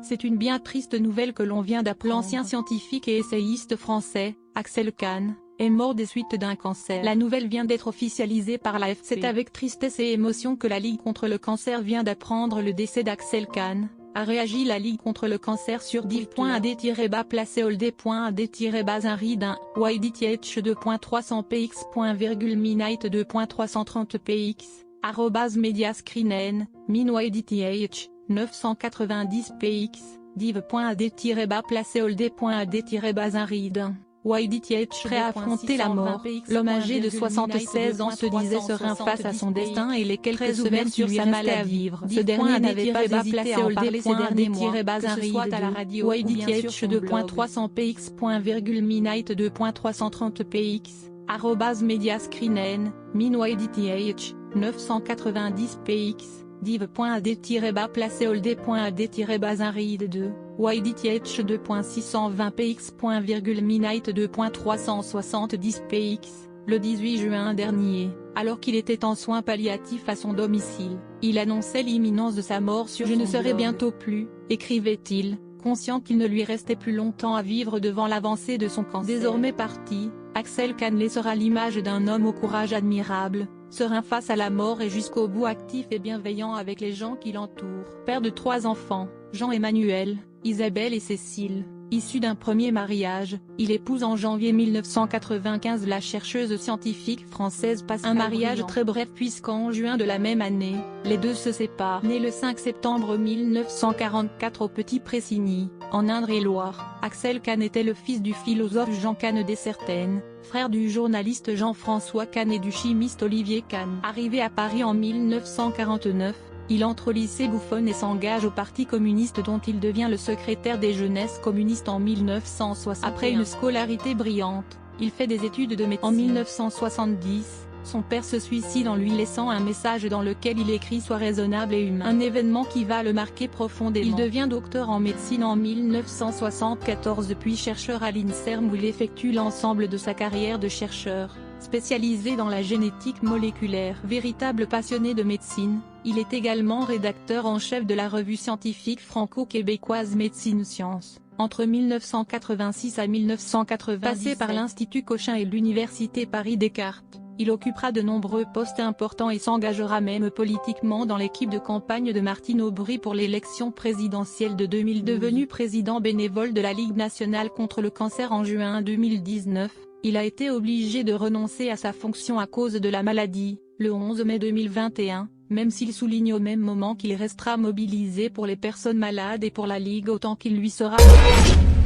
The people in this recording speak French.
C'est une bien triste nouvelle que l'on vient d'apprendre. L'ancien scientifique et essayiste français, Axel Kahn, est mort des suites d'un cancer. La nouvelle vient d'être officialisée par l'AFP. C'est avec tristesse et émotion que la Ligue contre le cancer vient d'apprendre le décès d'Axel Kahn, a réagi la Ligue contre le cancer sur div.ad-placeholder.ad-un YDTH 2.300px.midnight 2.330px, @mediascreen min YDTH 990px, div.ad-placeholder.ad-un YDTH prêt à affronter la mort. L'homme âgé de 76 ans se disait serein face à son destin et les quelques semaines sur sa maladie. Ce dernier n'avait pas hésité à en parler ces derniers mois, que ce soit à la radio YDTH 2.300px.midnight 2.330px, @mediascreen min YDTH 990px, div.ad-placeholder.ad-un 2 YDTH 2.620px.midnight 2.370px, le 18 juin dernier, alors qu'il était en soins palliatifs à son domicile, il annonçait l'imminence de sa mort sur son blog. « Je ne serai bientôt plus », écrivait-il, conscient qu'il ne lui restait plus longtemps à vivre devant l'avancée de son cancer. Désormais parti, Axel Kahn laissera l'image d'un homme au courage admirable, serein face à la mort et jusqu'au bout actif et bienveillant avec les gens qui l'entourent. Père de 3 enfants, Jean-Emmanuel, Isabelle et Cécile, issu d'un premier mariage, il épouse en janvier 1995 la chercheuse scientifique française Pascale. Un mariage très bref puisqu'en juin de la même année, les deux se séparent. Né le 5 septembre 1944 au Petit Pressigny, en Indre-et-Loire, Axel Kahn était le fils du philosophe Jean Kahn Dessertaines, frère du journaliste Jean-François Kahn et du chimiste Olivier Kahn. Arrivé à Paris en 1949, il entre au lycée Bouffon et s'engage au Parti communiste dont il devient le secrétaire des jeunesses communistes en 1960. Après une scolarité brillante, il fait des études de médecine. En 1970, son père se suicide en lui laissant un message dans lequel il écrit « Sois raisonnable et humain ». Un événement qui va le marquer profondément. Il devient docteur en médecine en 1974 puis chercheur à l'INSERM où il effectue l'ensemble de sa carrière de chercheur, spécialisé dans la génétique moléculaire. Véritable passionné de médecine, il est également rédacteur en chef de la revue scientifique franco-québécoise Médecine Science. Entre 1986 à 1997, passé par l'Institut Cochin et l'Université Paris-Descartes, il occupera de nombreux postes importants et s'engagera même politiquement dans l'équipe de campagne de Martine Aubry pour l'élection présidentielle de 2000. Devenu président bénévole de la Ligue nationale contre le cancer en juin 2019, il a été obligé de renoncer à sa fonction à cause de la maladie, le 11 mai 2021, même s'il souligne au même moment qu'il restera mobilisé pour les personnes malades et pour la Ligue autant qu'il lui sera possible.